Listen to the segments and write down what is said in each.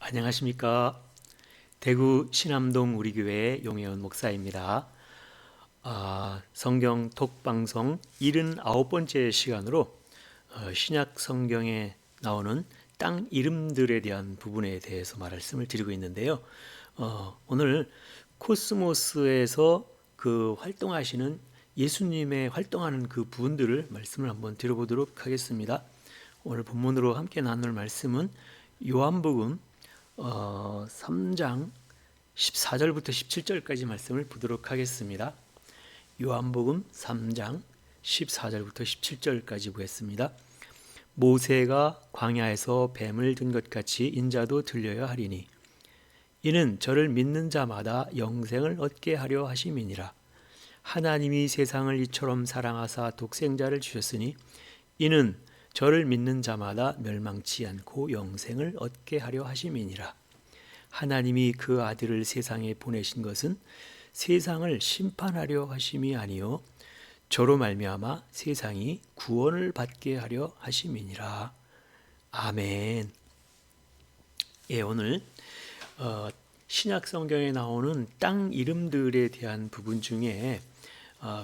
안녕하십니까. 대구 신암동 우리교회 용혜원 목사입니다. 성경 톡방송 79번째 시간으로 신약 성경에 나오는 땅 이름들에 대한 부분에 대해서 말씀을 드리고 있는데요. 오늘 코스모스에서 그 활동하시는 예수님의 활동하는 그 부분들을 말씀을 한번 드려보도록 하겠습니다. 오늘 본문으로 함께 나눌 말씀은 요한복음 3장 14절부터 17절까지 말씀을 보도록 하겠습니다. 요한복음 3장 14절부터 17절까지 보겠습니다. 모세가 광야에서 뱀을 든 것 같이 인자도 들려야 하리니 이는 저를 믿는 자마다 영생을 얻게 하려 하심이니라. 하나님이 세상을 이처럼 사랑하사 독생자를 주셨으니 이는 저를 믿는 자마다 멸망치 않고 영생을 얻게 하려 하심이니라. 하나님이 그 아들을 세상에 보내신 것은 세상을 심판하려 하심이 아니요 저로 말미암아 세상이 구원을 받게 하려 하심이니라. 아멘. 예, 오늘 신약 성경에 나오는 땅 이름들에 대한 부분 중에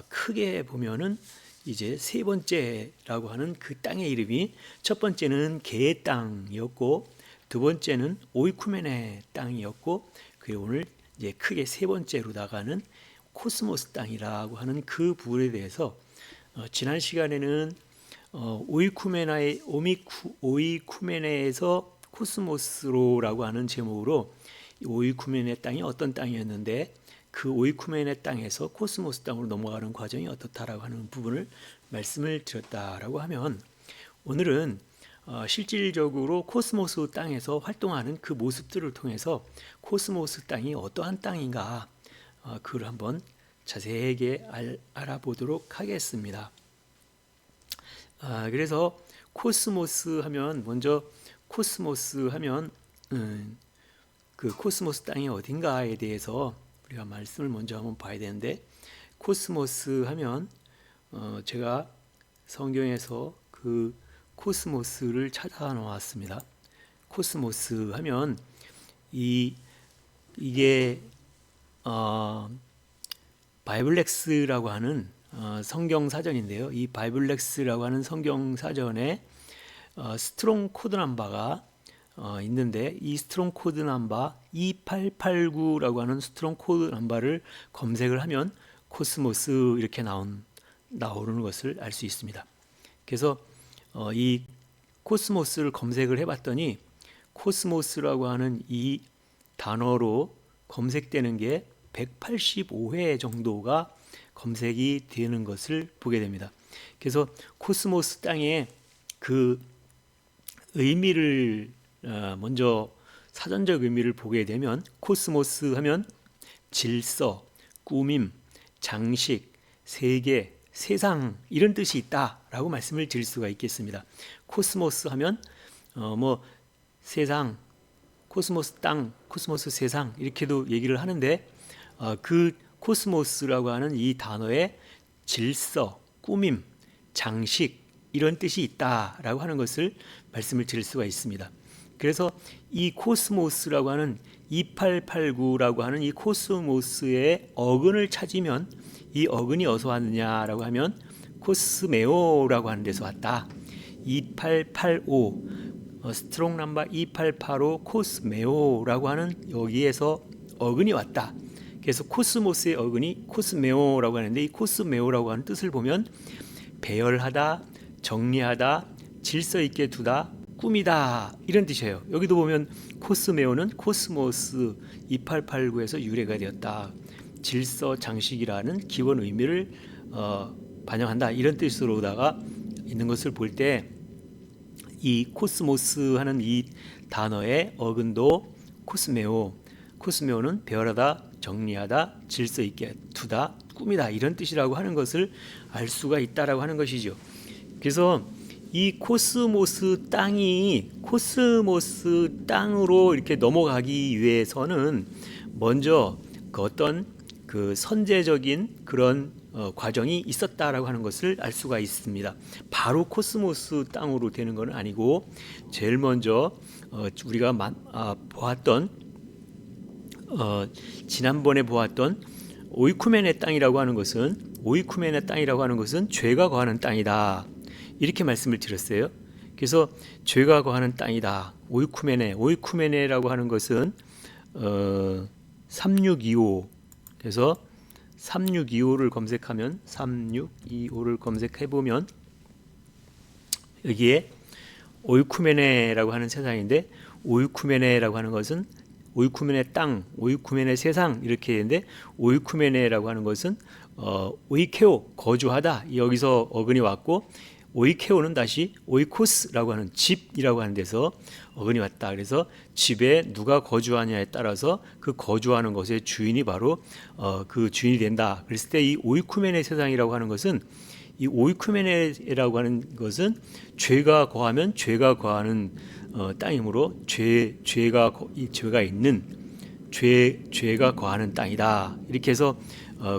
크게 보면은 이제 세 번째라고 하는 그 땅의 이름이 첫 번째는 게의 땅이었고 두 번째는 오이쿠멘의 땅이었고 그리고 오늘 이제 크게 세 번째로다가는 코스모스 땅이라고 하는 그 부분에 대해서 지난 시간에는 오이쿠멘에서 코스모스로라고 하는 제목으로 오이쿠멘의 땅이 어떤 땅이었는데 그 오이쿠멘의 땅에서 코스모스 땅으로 넘어가는 과정이 어떻다라고 하는 부분을 말씀을 드렸다라고 하면 오늘은 실질적으로 코스모스 땅에서 활동하는 그 모습들을 통해서 코스모스 땅이 어떠한 땅인가 그걸 한번 자세하게 알아보도록 하겠습니다. 그래서 코스모스 하면 먼저 코스모스 하면 그 코스모스 땅이 어딘가에 대해서 우리가 말씀을 먼저 한번 봐야 되는데 코스모스 하면 제가 성경에서 그 코스모스를 찾아 놓았습니다. 코스모스 하면 이게 바이블렉스라고 하는 성경 사전인데요. 이 바이블렉스라고 하는 성경 사전에 스트롱 코드 넘버가 있는데 이 스트롱 코드 넘버 2889라고 하는 스트롱 코드 넘버를 검색을 하면 코스모스 이렇게 나오는 것을 알 수 있습니다. 그래서 이 코스모스를 검색을 해봤더니 코스모스라고 하는 이 단어로 검색되는 게 185회 정도가 검색이 되는 것을 보게 됩니다. 그래서 코스모스 땅의 그 의미를 먼저 사전적 의미를 보게 되면 코스모스 하면 질서, 꾸밈, 장식, 세계, 세상 이런 뜻이 있다라고 말씀을 드릴 수가 있겠습니다. 코스모스 하면 세상, 코스모스 땅, 코스모스 세상 이렇게도 얘기를 하는데 그 코스모스라고 하는 이 단어에 질서, 꾸밈, 장식 이런 뜻이 있다라고 하는 것을 말씀을 드릴 수가 있습니다. 그래서 이 코스모스라고 하는 2889라고 하는 이 코스모스의 어근을 찾으면 이 어근이 어디서 왔느냐라고 하면 코스메오라고 하는 데서 왔다. 2885 스트롱 넘버 2885 코스메오라고 하는 여기에서 어근이 왔다. 그래서 코스모스의 어근이 코스메오라고 하는데 이 코스메오라고 하는 뜻을 보면 배열하다, 정리하다, 질서 있게 두다, 꿈이다 이런 뜻이에요. 여기도 보면 코스메오는 코스모스 2889에서 유래가 되었다. 질서, 장식이라는 기본 의미를 반영한다 이런 뜻으로다가 있는 것을 볼 때 이 코스모스 하는 이 단어의 어근도 코스메오는 배열하다, 정리하다, 질서 있게 두다, 꿈이다 이런 뜻이라고 하는 것을 알 수가 있다라고 하는 것이죠. 그래서 이 코스모스 땅이 코스모스 땅으로 이렇게 넘어가기 위해서는 먼저 그 어떤 그 선제적인 그런 과정이 있었다라고 하는 것을 알 수가 있습니다. 바로 코스모스 땅으로 되는 것은 아니고 제일 먼저 우리가 보았던 지난번에 보았던 오이쿠멘의 땅이라고 하는 것은 죄가 거하는 땅이다. 이렇게 말씀을 드렸어요. 그래서 죄가 거하는 땅이다. 오이쿠메네라고 하는 것은 3625. 그래서 3625를 검색하면 3625를 검색해 보면 여기에 오이쿠메네라고 하는 세상인데, 오이쿠메네라고 하는 것은 오이쿠메네 땅, 오이쿠메네 세상 이렇게 되는데, 오이쿠메네라고 하는 것은 오이케오 거주하다, 여기서 어근이 왔고, 오이케오는 다시 오이코스라고 하는 집이라고 하는 데서 어근이 왔다. 그래서 집에 누가 거주하냐에 따라서 그 거주하는 것의 주인이 바로 그 주인이 된다. 그랬을 때 이 오이쿠메네 세상이라고 하는 것은, 이 오이쿠메네라고 하는 것은 죄가 거하면 죄가 거하는 땅이므로 죄가 있는 죄가 거하는 땅이다. 이렇게 해서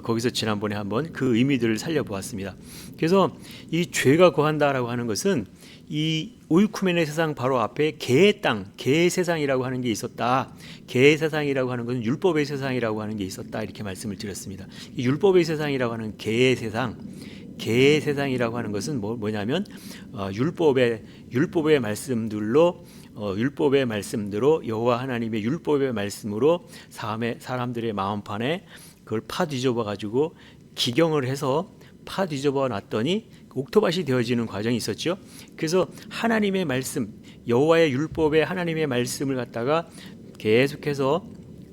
거기서 지난번에 한번 그 의미들을 살려보았습니다. 그래서 이 죄가 거한다라고 하는 것은 이 오이쿠멘의 세상 바로 앞에 개의 땅, 개의 세상이라고 하는 게 있었다. 개의 세상이라고 하는 것은 율법의 세상이라고 하는 게 있었다. 이렇게 말씀을 드렸습니다. 이 율법의 세상이라고 하는 개의 세상이라고 하는 것은 뭐냐면 율법의 말씀들로 율법의 말씀대로 여호와 하나님의 율법의 말씀으로 사람들의 마음판에 그걸 파 뒤집어 가지고 기경을 해서 파 뒤집어 놨더니 옥토밭이 되어지는 과정이 있었죠. 그래서 하나님의 말씀, 여호와의 율법의 하나님의 말씀을 갖다가 계속해서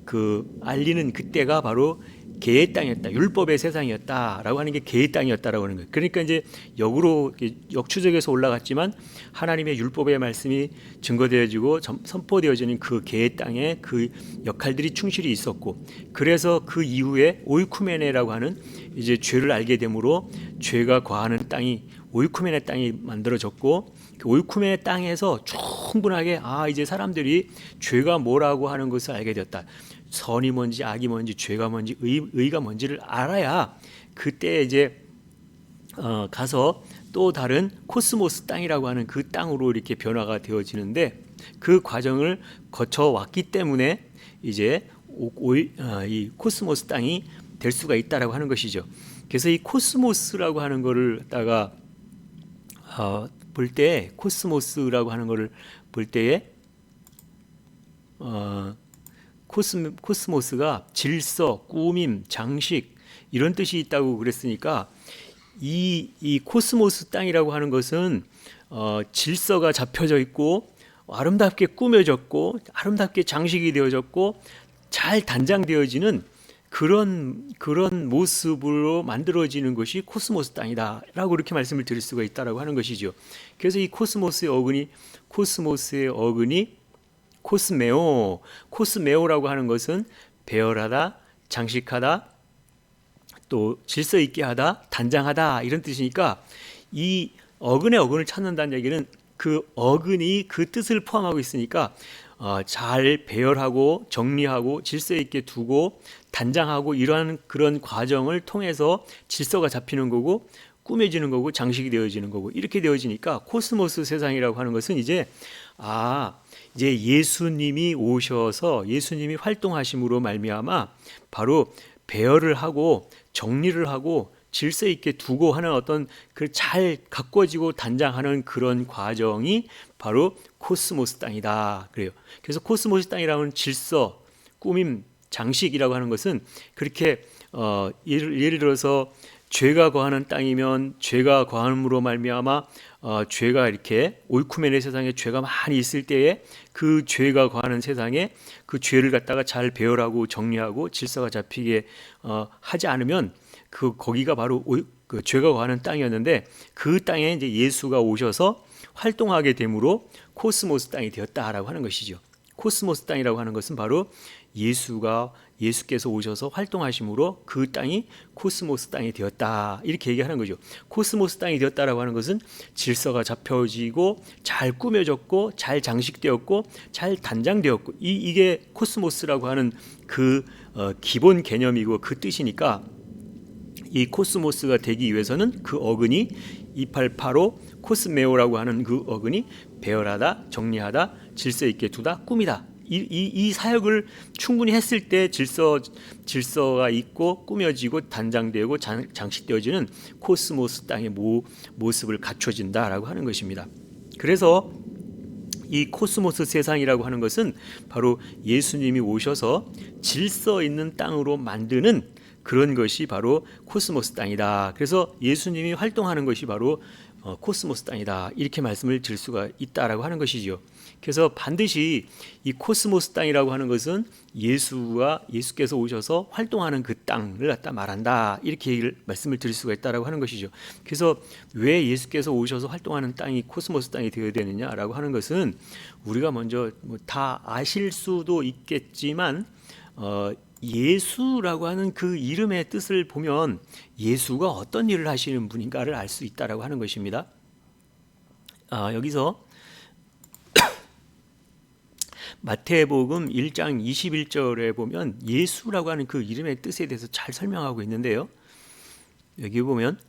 그 알리는 그때가 바로 개의 땅이었다, 율법의 세상이었다라고 하는 게 개의 땅이었다라고 하는 거예요. 그러니까 이제 역으로 역추적에서 올라갔지만 하나님의 율법의 말씀이 증거되어지고 선포되어지는 그 개의 땅에 그 역할들이 충실히 있었고, 그래서 그 이후에 오이쿠메네라고 하는 이제 죄를 알게 되므로 죄가 거하는 땅이 오이쿠메네 땅이 만들어졌고, 그 오이쿠메네 땅에서 충분하게 이제 사람들이 죄가 뭐라고 하는 것을 알게 되었다. 선이 뭔지 악이 뭔지 죄가 뭔지 의가 뭔지를 알아야 그때 이제 가서 또 다른 코스모스 땅이라고 하는 그 땅으로 이렇게 변화가 되어지는데, 그 과정을 거쳐 왔기 때문에 이제 이 코스모스 땅이 될 수가 있다라고 하는 것이죠. 그래서 이 코스모스라고 하는 거를 갖다가 볼 때, 코스모스라고 하는 거를 볼 때에 코스모스가 질서, 꾸밈, 장식 이런 뜻이 있다고 그랬으니까 이 코스모스 땅이라고 하는 것은 질서가 잡혀져 있고 아름답게 꾸며졌고 아름답게 장식이 되어졌고 잘 단장되어지는 그런 모습으로 만들어지는 것이 코스모스 땅이다라고 이렇게 말씀을 드릴 수가 있다라고 하는 것이죠. 그래서 이 코스모스의 어근이 코스메오라고 하는 것은 배열하다, 장식하다, 또 질서 있게 하다, 단장하다 이런 뜻이니까, 이 어근을 찾는다는 얘기는 그 어근이 그 뜻을 포함하고 있으니까 잘 배열하고 정리하고 질서 있게 두고 단장하고 이러한 그런 과정을 통해서 질서가 잡히는 거고 꾸며지는 거고 장식이 되어지는 거고 이렇게 되어지니까 코스모스 세상이라고 하는 것은 이제 예수님이 오셔서 예수님이 활동하심으로 말미암아 바로 배열을 하고 정리를 하고 질서 있게 두고 하는 어떤 그 잘 가꿔지고 단장하는 그런 과정이 바로 코스모스 땅이다 그래요. 그래서 코스모스 땅이라는 질서, 꾸밈, 장식이라고 하는 것은 그렇게 예를 들어서 죄가 거하는 땅이면 죄가 거함으로 말미암아 죄가 이렇게 오이쿠메네 세상에 죄가 많이 있을 때에 그 죄가 거하는 세상에 그 죄를 갖다가 잘 배열하고 정리하고 질서가 잡히게 하지 않으면 거기가 바로 그 죄가 거하는 땅이었는데, 그 땅에 이제 예수가 오셔서 활동하게 되므로 코스모스 땅이 되었다라고 하는 것이죠. 코스모스 땅이라고 하는 것은 바로 예수가 예수께서 오셔서 활동하심으로 그 땅이 코스모스 땅이 되었다, 이렇게 얘기하는 거죠. 코스모스 땅이 되었다라고 하는 것은 질서가 잡혀지고 잘 꾸며졌고 잘 장식되었고 잘 단장되었고, 이게 코스모스라고 하는 그 기본 개념이고 그 뜻이니까, 이 코스모스가 되기 위해서는 그 어근이 2885 코스메오라고 하는 그 어근이 배열하다, 정리하다, 질서 있게 두다, 꾸미다, 이 사역을 충분히 했을 때 질서가 있고 꾸며지고 단장되고 장식되어지는 코스모스 땅의 모습을 갖춰진다라고 하는 것입니다. 그래서 이 코스모스 세상이라고 하는 것은 바로 예수님이 오셔서 질서 있는 땅으로 만드는 그런 것이 바로 코스모스 땅이다. 그래서 예수님이 활동하는 것이 바로 코스모스 땅이다, 이렇게 말씀을 드릴 수가 있다라고 하는 것이죠. 그래서 반드시 이 코스모스 땅이라고 하는 것은 예수께서 오셔서 활동하는 그 땅을 갖다 말한다, 이렇게 말씀을 드릴 수가 있다라고 하는 것이죠. 그래서 왜 예수께서 오셔서 활동하는 땅이 코스모스 땅이 되어야 되느냐라고 하는 것은 우리가 먼저 다 아실 수도 있겠지만, 예수라고 하는 그 이름의 뜻을 보면 예수가 어떤 일을 하시는 분인가를 알 수 있다라고 하는 것입니다. 여기서 마태복음 1장 21절에 보면 예수라고 하는 그 이름의 뜻에 대해서 잘 설명하고 있는데요. 여기 보면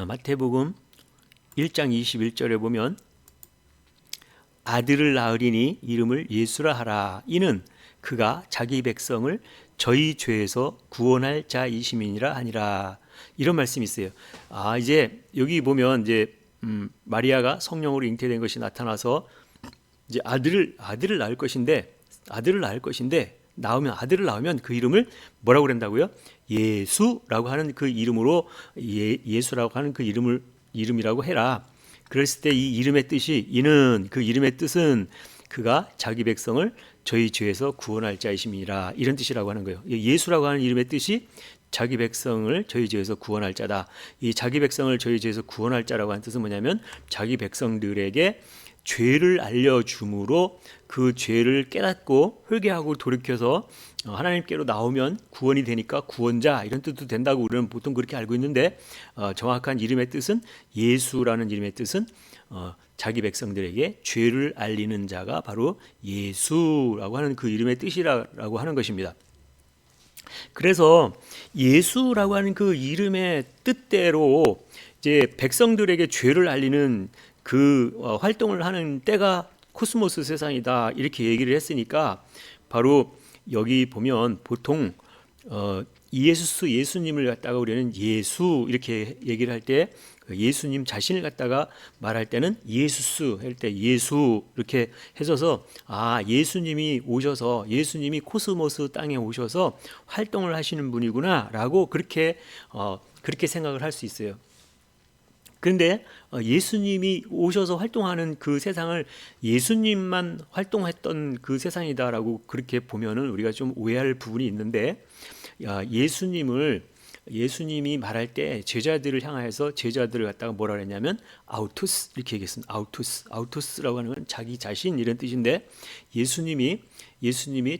마태복음 1장 21절에 보면 아들을 낳으리니 이름을 예수라 하라. 이는 그가 자기 백성을 저희 죄에서 구원할 자이심이니라 하니라. 이런 말씀이 있어요. 이제 여기 보면 이제 마리아가 성령으로 잉태된 것이 나타나서 이제 아들을 낳을 것인데 아들을 낳으면 그 이름을 뭐라고 그런다고요? 예수라고 하는 그 이름으로 예수라고 하는 그 이름이라고 해라. 그랬을 때 이 이름의 뜻이, 그 이름의 뜻은 그가 자기 백성을 저희 죄에서 구원할 자이심이라, 이런 뜻이라고 하는 거예요. 예수라고 하는 이름의 뜻이 자기 백성을 저희 죄에서 구원할 자다. 이 자기 백성을 저희 죄에서 구원할 자라고 하는 뜻은 뭐냐면 자기 백성들에게 죄를 알려줌으로 그 죄를 깨닫고 회개하고 돌이켜서 하나님께로 나오면 구원이 되니까 구원자, 이런 뜻도 된다고 우리는 보통 그렇게 알고 있는데, 정확한 이름의 뜻은, 예수라는 이름의 뜻은 자기 백성들에게 죄를 알리는 자가 바로 예수라고 하는 그 이름의 뜻이라고 하는 것입니다. 그래서 예수라고 하는 그 이름의 뜻대로 이제 백성들에게 죄를 알리는 그 활동을 하는 때가 코스모스 세상이다, 이렇게 얘기를 했으니까, 바로 여기 보면 보통 예수님을 갖다가 우리는 예수 이렇게 얘기를 할 때, 예수님 자신을 갖다가 말할 때는 예수스 할 때 예수 이렇게 해줘서, 예수님이 오셔서, 예수님이 코스모스 땅에 오셔서 활동을 하시는 분이구나라고 그렇게 생각을 할 수 있어요. 그런데 예수님이 오셔서 활동하는 그 세상을 예수님만 활동했던 그 세상이다라고 그렇게 보면은 우리가 좀 오해할 부분이 있는데, 예수님이 말할 때 제자들을 향해서 제자들을 갖다가 뭐라 그랬냐면 아우토스 이렇게 얘기했습니다. 아우토스라고 하는 건 자기 자신, 이런 뜻인데, 예수님이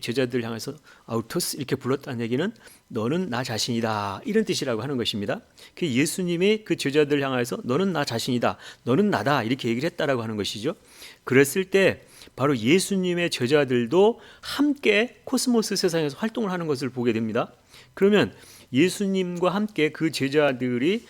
제자들을 향해서 아우토스 이렇게 불렀다는 얘기는 너는 나 자신이다, 이런 뜻이라고 하는 것입니다. 그 예수님이 그 제자들을 향해서 너는 나 자신이다, 너는 나다, 이렇게 얘기를 했다라고 하는 것이죠. 그랬을 때 바로 예수님의 제자들도 함께 코스모스 세상에서 활동을 하는 것을 보게 됩니다. 그러면 예수님과 함께 그 제자들이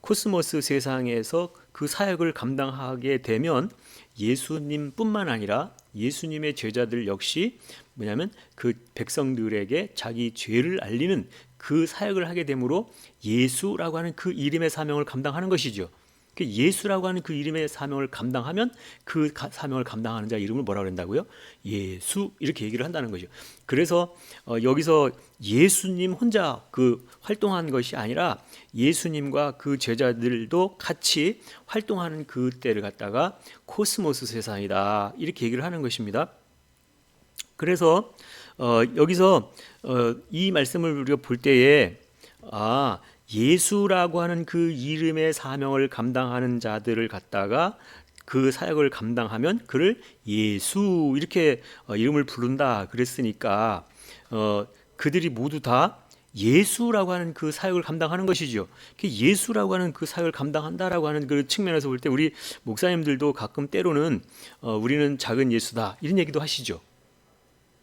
코스모스 세상에서 그 사역을 감당하게 되면 예수님뿐만 아니라 예수님의 제자들 역시 뭐냐면 그 백성들에게 자기 죄를 알리는 그 사역을 하게 되므로 예수라고 하는 그 이름의 사명을 감당하는 것이죠. 예수라고 하는 그 이름의 사명을 감당하면 그 사명을 감당하는 자 이름을 뭐라고 한다고요? 예수, 이렇게 얘기를 한다는 거죠. 그래서 여기서 예수님 혼자 그 활동한 것이 아니라 예수님과 그 제자들도 같이 활동하는 그 때를 갖다가 코스모스 세상이다, 이렇게 얘기를 하는 것입니다. 그래서 여기서 이 말씀을 우리가 볼 때에 예수라고 하는 그 이름의 사명을 감당하는 자들을 갖다가 그 사역을 감당하면 그를 예수 이렇게 이름을 부른다 그랬으니까 그들이 모두 다 예수라고 하는 그 사역을 감당하는 것이죠. 예수라고 하는 그 사역을 감당한다라고 하는 그 측면에서 볼 때 우리 목사님들도 가끔 때로는 우리는 작은 예수다 이런 얘기도 하시죠.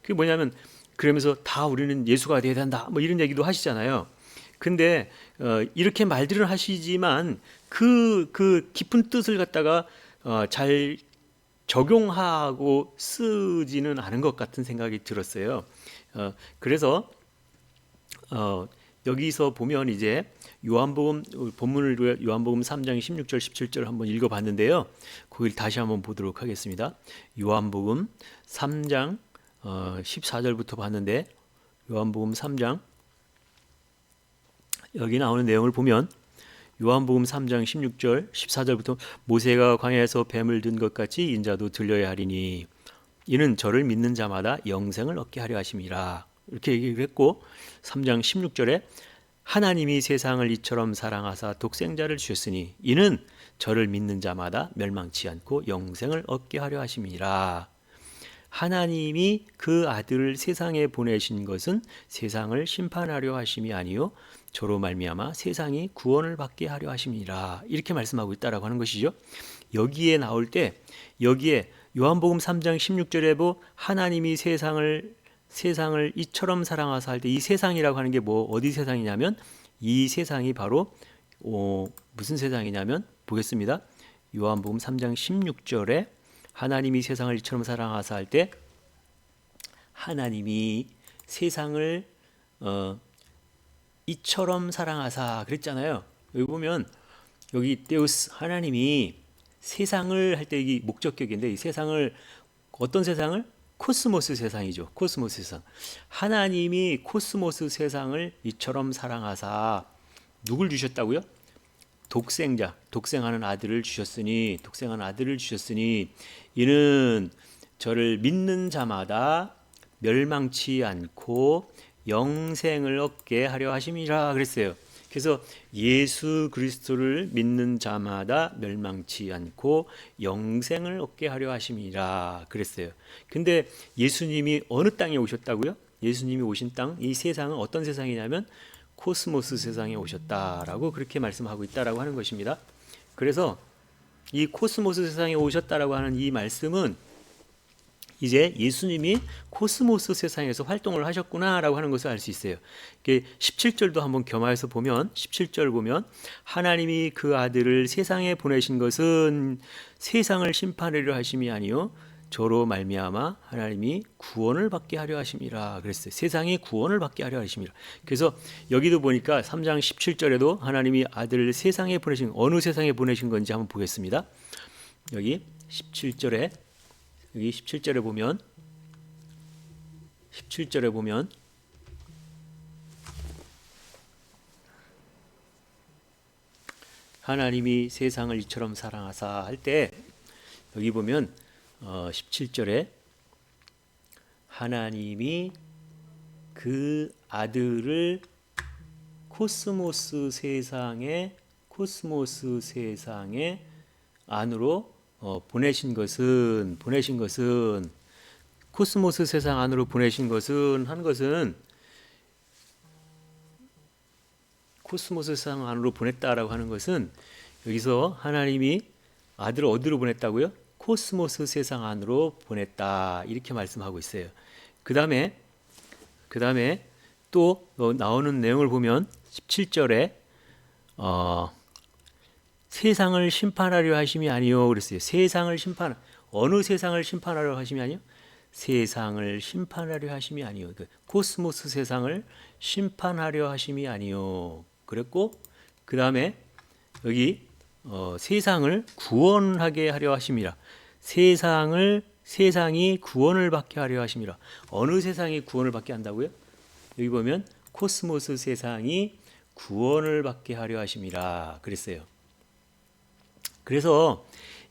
그게 뭐냐면 그러면서 다 우리는 예수가 되어야 된다 뭐 이런 얘기도 하시잖아요. 근데 이렇게 말들은 하시지만 그 깊은 뜻을 갖다가 잘 적용하고 쓰지는 않은 것 같은 생각이 들었어요. 그래서 여기서 보면 이제 요한복음 본문을 요한복음 3장 16절 17절 한번 읽어봤는데요. 거기를 다시 한번 보도록 하겠습니다. 요한복음 3장 14절부터 봤는데 요한복음 3장 여기 나오는 내용을 보면 요한복음 3장 16절 14절부터 모세가 광야에서 뱀을 든 것 같이 인자도 들려야 하리니 이는 저를 믿는 자마다 영생을 얻게 하려 하심이라 이렇게 얘기를 했고 3장 16절에 하나님이 세상을 이처럼 사랑하사 독생자를 주셨으니 이는 저를 믿는 자마다 멸망치 않고 영생을 얻게 하려 하심이라. 하나님이 그 아들을 세상에 보내신 것은 세상을 심판하려 하심이 아니요 저로 말미암아 세상이 구원을 받게 하려 하심이라 이렇게 말씀하고 있다라고 하는 것이죠. 여기에 나올 때 여기에 요한복음 3장 16절에 보 하나님이 세상을 이처럼 사랑하사 할 때 이 세상이라고 하는 게 뭐 어디 세상이냐면 이 세상이 바로 무슨 세상이냐면 보겠습니다. 요한복음 3장 16절에 하나님이 세상을 이처럼 사랑하사 할 때 하나님이 세상을 이처럼 사랑하사 그랬잖아요. 여기 보면 여기 데우스 하나님이 세상을 할 때 이 목적격인데 이 세상을 어떤 세상을 코스모스 세상이죠. 코스모스 세상. 하나님이 코스모스 세상을 이처럼 사랑하사 누굴 주셨다고요? 독생자, 독생하는 아들을 주셨으니 이는 저를 믿는 자마다 멸망치 않고 영생을 얻게 하려 하심이라 그랬어요. 그래서 예수 그리스도를 믿는 자마다 멸망치 않고 영생을 얻게 하려 하심이라 그랬어요. 근데 예수님이 어느 땅에 오셨다고요? 예수님이 오신 땅, 이 세상은 어떤 세상이냐면 코스모스 세상에 오셨다라고 그렇게 말씀하고 있다라고 하는 것입니다. 그래서 이 코스모스 세상에 오셨다라고 하는 이 말씀은 이제 예수님이 코스모스 세상에서 활동을 하셨구나라고 하는 것을 알 수 있어요. 17절도 한번 겸하여서 보면 17절 보면 하나님이 그 아들을 세상에 보내신 것은 세상을 심판하려 하심이 아니요 저로 말미암아 하나님이 구원을 받게 하려 하심이라 그랬어요. 세상이 구원을 받게 하려 하심이라. 그래서 여기도 보니까 3장 17절에도 하나님이 아들을 세상에 보내신 어느 세상에 보내신 건지 한번 보겠습니다. 여기 17절에 여기 17절에 보면 하나님이 세상을 이처럼 사랑하사 할 때 여기 보면 17절에 하나님이 그 아들을 코스모스 세상에 안으로 보내신 것은 코스모스 세상 안으로 보내신 것은 코스모스 세상 안으로 보냈다라고 하는 것은 여기서 하나님이 아들을 어디로 보냈다고요? 코스모스 세상 안으로 보냈다 이렇게 말씀하고 있어요. 그 다음에 또 나오는 내용을 보면 17절에 세상을 심판하려 하심이 아니요 그랬어요. 어느 세상을 심판하려 하심이 아니요? 세상을 심판하려 하심이 아니요. 코스모스 세상을 심판하려 하심이 아니요. 그랬고 그 다음에 여기 세상을 구원하게 하려 하심이라. 세상이 구원을 받게 하려 하심이라. 어느 세상이 구원을 받게 한다고요? 여기 보면 코스모스 세상이 구원을 받게 하려 하심이라 그랬어요. 그래서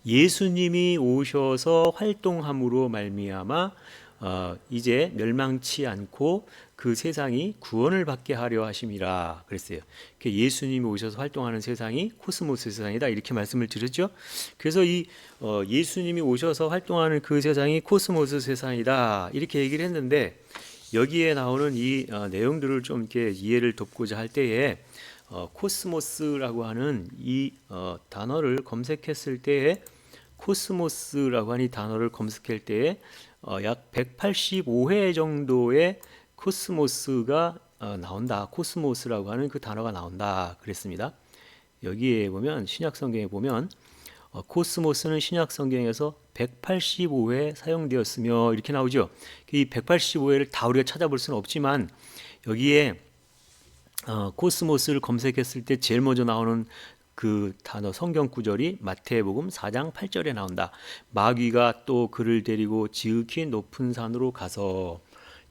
예수님이 오셔서 활동함으로 말미암아 이제 멸망치 않고 그 세상이 구원을 받게 하려 하심이라 그랬어요. 예수님이 오셔서 활동하는 세상이 코스모스 세상이다 이렇게 말씀을 드렸죠. 그래서 이 예수님이 오셔서 활동하는 그 세상이 코스모스 세상이다 이렇게 얘기를 했는데 여기에 나오는 이 내용들을 좀 이렇게 이해를 돕고자 할 때에 코스모스라고 하는 이 단어를 검색했을 때에 코스모스라고 하는 이 단어를 검색할 때에 약 185회 정도의 코스모스가 나온다. 코스모스라고 하는 그 단어가 나온다 그랬습니다. 여기에 보면 신약 성경에 보면 코스모스는 신약 성경에서 185회 사용되었으며 이렇게 나오죠. 이 185회를 다 우리가 찾아볼 수는 없지만 여기에 코스모스를 검색했을 때 제일 먼저 나오는 그 단어 성경 구절이 마태복음 4장 8절에 나온다. 마귀가 또 그를 데리고 지극히 높은 산으로 가서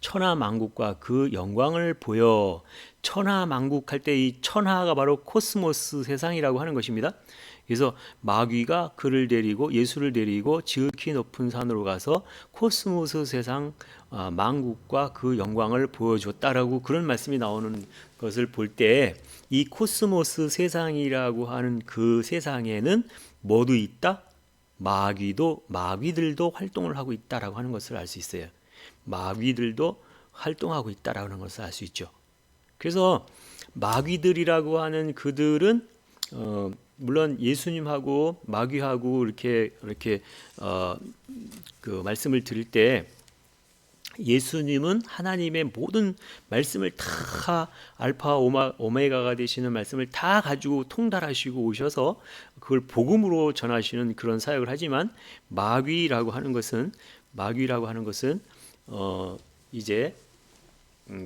천하만국과 그 영광을 보여. 천하만국 할 때 이 천하가 바로 코스모스 세상이라고 하는 것입니다. 그래서 마귀가 그를 데리고 예수를 데리고 지극히 높은 산으로 가서 코스모스 세상 만국과 그 영광을 보여줬다라고 그런 말씀이 나오는 것을 볼 때 이 코스모스 세상이라고 하는 그 세상에는 뭐도 있다? 마귀들도 활동을 하고 있다라고 하는 것을 알 수 있어요. 마귀들도 활동하고 있다라는 것을 알 수 있죠. 그래서 마귀들이라고 하는 그들은 물론 예수님하고 마귀하고 이렇게 그 말씀을 드릴 때 예수님은 하나님의 모든 말씀을 다 알파 오메가가 되시는 말씀을 다 가지고 통달하시고 오셔서 그걸 복음으로 전하시는 그런 사역을 하지만 마귀라고 하는 것은 이제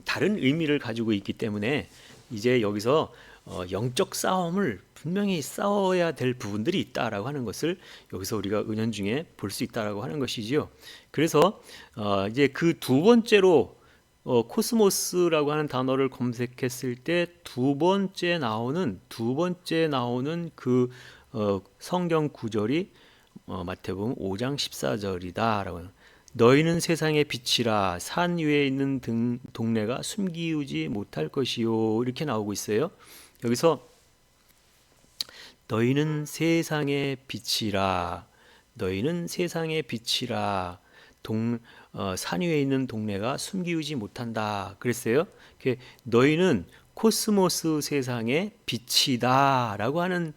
다른 의미를 가지고 있기 때문에 이제 여기서 영적 싸움을 분명히 싸워야 될 부분들이 있다라고 하는 것을 여기서 우리가 은연중에 볼 수 있다라고 하는 것이지요. 그래서 이제 그 두 번째로 코스모스라고 하는 단어를 검색했을 때 두 번째 나오는 그 성경 구절이 마태복음 5장 14절이다라고. 너희는 세상의 빛이라 산 위에 있는 동네가 숨기우지 못할 것이요 이렇게 나오고 있어요. 여기서 너희는 세상의 빛이라 산 위에 있는 동네가 숨기우지 못한다 그랬어요. 너희는 코스모스 세상의 빛이다라고 하는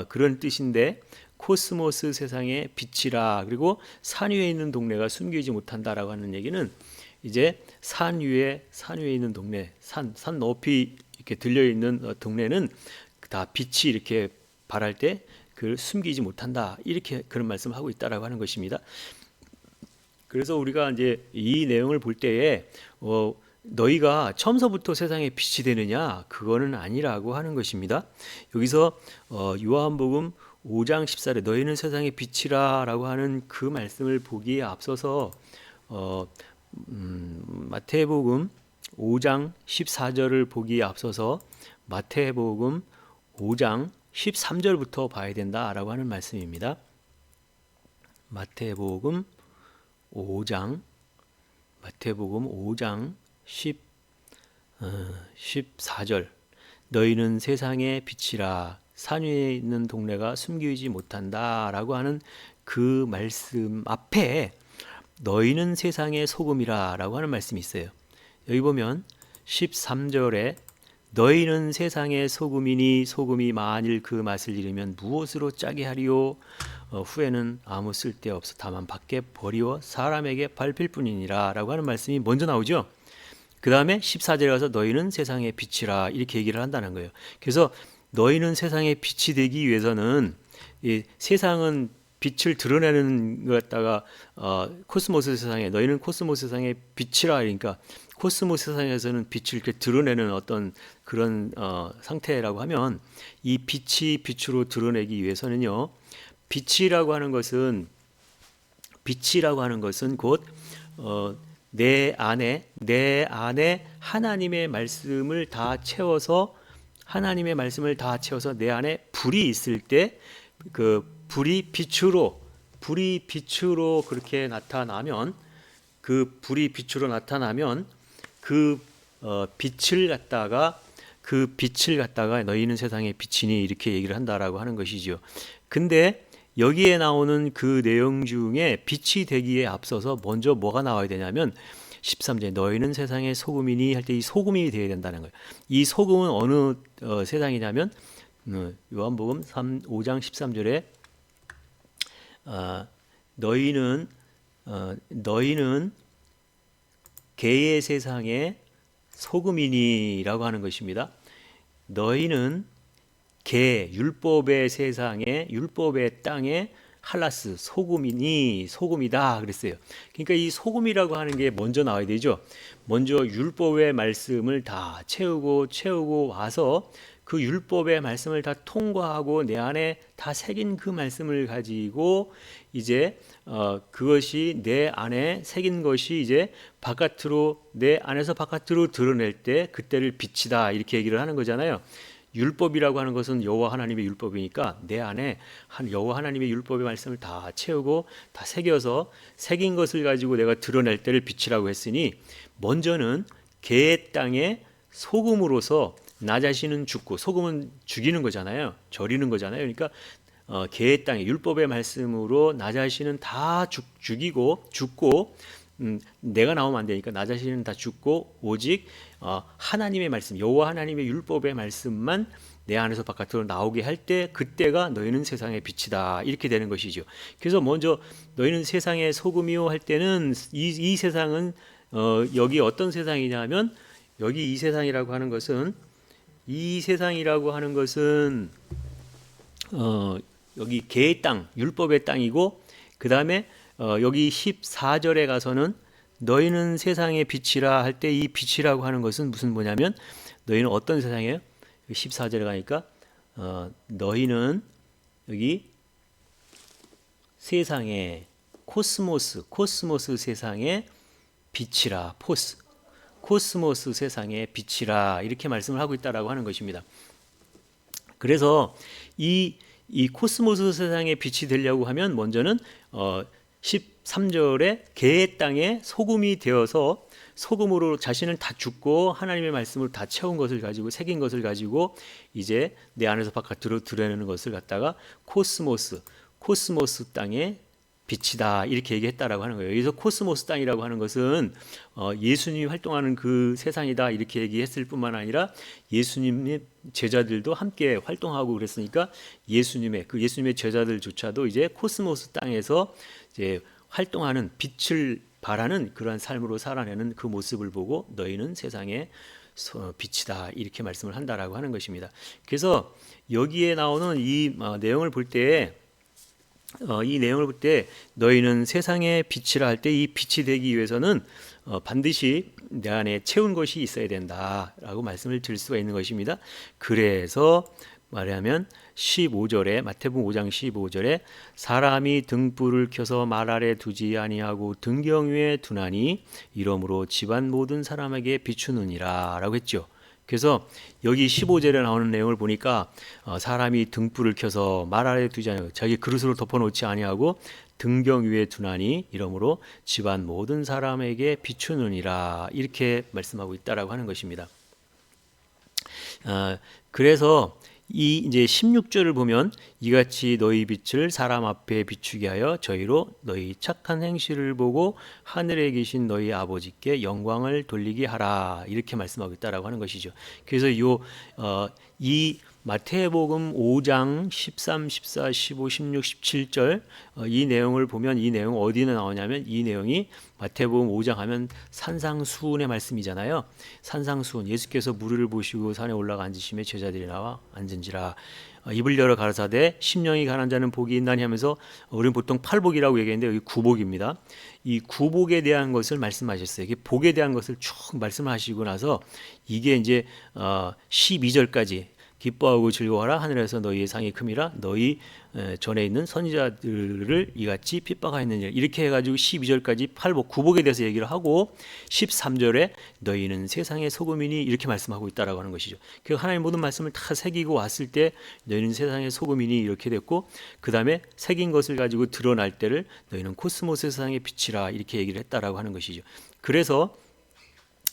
그런 뜻인데 코스모스 세상의 빛이라 그리고 산 위에 있는 동네가 숨기지 못한다라고 하는 얘기는 이제 산 위에 있는 동네, 산 높이 이렇게 들려 있는 동네는 다 빛이 이렇게 발할 때 그걸 숨기지 못한다 이렇게 그런 말씀을 하고 있다라고 하는 것입니다. 그래서 우리가 이제 이 내용을 볼 때에 너희가 처음서부터 세상의 빛이 되느냐 그거는 아니라고 하는 것입니다. 여기서 요한복음 5장 14절에 너희는 세상의 빛이라 라고 하는 그 말씀을 보기에 앞서서 마태복음 5장 14절을 보기에 앞서서 마태복음 5장 13절부터 봐야 된다라고 하는 말씀입니다. 마태복음 5장 14절 너희는 세상의 빛이라 산 위에 있는 동네가 숨기지 못한다라고 하는 그 말씀 앞에 너희는 세상의 소금이라라고 하는 말씀이 있어요. 여기 보면 13절에 너희는 세상의 소금이니 소금이 만일 그 맛을 잃으면 무엇으로 짜게 하리요? 후에는 아무 쓸데없어 다만 밖에 버리워 사람에게 밟힐 뿐이니라 라고 하는 말씀이 먼저 나오죠. 그 다음에 14절에 가서 너희는 세상의 빛이라 이렇게 얘기를 한다는 거예요. 그래서 너희는 세상의 빛이 되기 위해서는 이 세상은 빛을 드러내는 것 갖다가 코스모스 세상에 너희는 코스모스 세상의 빛이라 그러니까 코스모스 세상에서는 빛을 이렇게 드러내는 어떤 그런 상태라고 하면 이 빛이 빛으로 드러내기 위해서는요. 빛이라고 하는 것은 곧 내 안에 하나님의 말씀을 다 채워서 내 안에 불이 있을 때 그 불이 빛으로 그렇게 나타나면 그 빛을 갖다가 그 빛을 갖다가 너희는 세상의 빛이니 이렇게 얘기를 한다라고 하는 것이죠. 근데 여기에 나오는 그 내용 중에 빛이 되기에 앞서서 먼저 뭐가 나와야 되냐면 13절 너희는 세상의 소금이니 할 때 이 소금이 되어야 된다는 거예요. 이 소금은 어느 세상이냐면 요한복음 5장 13절에 너희는 개의 세상의 소금이니라고 하는 것입니다. 너희는 개 율법의 세상에 율법의 땅에 할라스 소금이니 소금이다 그랬어요. 그러니까 이 소금이라고 하는 게 먼저 나와야 되죠. 먼저 율법의 말씀을 다 채우고 와서 그 율법의 말씀을 다 통과하고 내 안에 다 새긴 그 말씀을 가지고 이제 그것이 내 안에 새긴 것이 이제 바깥으로 내 안에서 바깥으로 드러낼 때 그때를 빛이다 이렇게 얘기를 하는 거잖아요. 율법이라고 하는 것은 여호와 하나님의 율법이니까 내 안에 여호와 하나님의 율법의 말씀을 다 채우고 다 새겨서 새긴 것을 가지고 내가 드러낼 때를 빛이라고 했으니 먼저는 개의 땅에 소금으로서 나 자신은 죽고 소금은 죽이는 거잖아요. 절이는 거잖아요. 그러니까 개의 땅에 율법의 말씀으로 나 자신은 다 죽고 내가 나오면 안 되니까 나 자신은 다 죽고 오직 하나님의 말씀 여호와 하나님의 율법의 말씀만 내 안에서 바깥으로 나오게 할 때 그때가 너희는 세상의 빛이다 이렇게 되는 것이죠. 그래서 먼저 너희는 세상의 소금이요 할 때는 이 세상은 여기 어떤 세상이냐면 여기 이 세상이라고 하는 것은 여기 개의 땅 율법의 땅이고 그 다음에 여기 14절에 가서는 너희는 세상의 빛이라 할 때 이 빛이라고 하는 것은 무슨 뭐냐면 너희는 어떤 세상이에요? 14절에 가니까 너희는 여기 세상의 코스모스 세상의 빛이라 코스모스 세상의 빛이라 이렇게 말씀을 하고 있다라고 하는 것입니다. 그래서 이 코스모스 세상의 빛이 되려고 하면 먼저는 13절에 개의 땅에 소금이 되어서 소금으로 자신을 다 죽고 하나님의 말씀을 다 채운 것을 가지고 새긴 것을 가지고 이제 내 안에서 바깥으로 드러내는 것을 갖다가 코스모스 땅의 빛이다 이렇게 얘기했다라고 하는 거예요. 여기서 코스모스 땅이라고 하는 것은 예수님이 활동하는 그 세상이다 이렇게 얘기했을 뿐만 아니라 예수님의 제자들도 함께 활동하고 그랬으니까 예수님의 제자들조차도 이제 코스모스 땅에서 이제 활동하는 빛을 바라는 그러한 삶으로 살아내는 그 모습을 보고 너희는 세상의 빛이다 이렇게 말씀을 한다라고 하는 것입니다. 그래서 여기에 나오는 이 내용을 볼 때 너희는 세상의 빛이라 할 때 이 빛이 되기 위해서는 반드시 내 안에 채운 것이 있어야 된다라고 말씀을 드릴 수가 있는 것입니다. 그래서 말하면 15절에 마태복음 5장 15절에 사람이 등불을 켜서 말 아래 두지 아니하고 등경 위에 두나니 이러므로 집안 모든 사람에게 비추느니라 라고 했죠. 그래서 여기 15절에 나오는 내용을 보니까 사람이 등불을 켜서 말 아래 두지 아니하고 자기 그릇으로 덮어놓지 아니하고 등경 위에 두나니 이러므로 집안 모든 사람에게 비추느니라 이렇게 말씀하고 있다라고 하는 것입니다. 그래서 이 이제 16절을 보면 이같이 너희 빛을 사람 앞에 비추게 하여 저희로 너희 착한 행실을 보고 하늘에 계신 너희 아버지께 영광을 돌리게 하라 이렇게 말씀하고 있다라고 하는 것이죠. 그래서 이 마태복음 5장 13, 14, 15, 16, 17절 이 내용을 보면 이 내용 어디에 나오냐면 이 내용이 마태복음 5장 하면 산상수훈의 말씀이잖아요. 산상수훈 예수께서 무리를 보시고 산에 올라가 앉으시며 제자들이 나와 앉은지라 입을 열어 가라사대 심령이 가난한 자는 복이 있나니 하면서 우리는 보통 팔복이라고 얘기했는데 여기 구복입니다. 이 구복에 대한 것을 말씀하셨어요. 이게 복에 대한 것을 쭉 말씀하시고 나서 이게 이제 12절까지 기뻐하고 즐거워하라 하늘에서 너희의 상이 큼이라 너희 전에 있는 선지자들을 이같이 핍박하였느니라 이렇게 해가지고 12절까지 팔복 구복에 대해서 얘기를 하고 13절에 너희는 세상의 소금이니 이렇게 말씀하고 있다라고 하는 것이죠. 그 하나님 모든 말씀을 다 새기고 왔을 때 너희는 세상의 소금이니 이렇게 됐고 그 다음에 새긴 것을 가지고 드러날 때를 너희는 코스모스 세상의 빛이라 이렇게 얘기를 했다라고 하는 것이죠. 그래서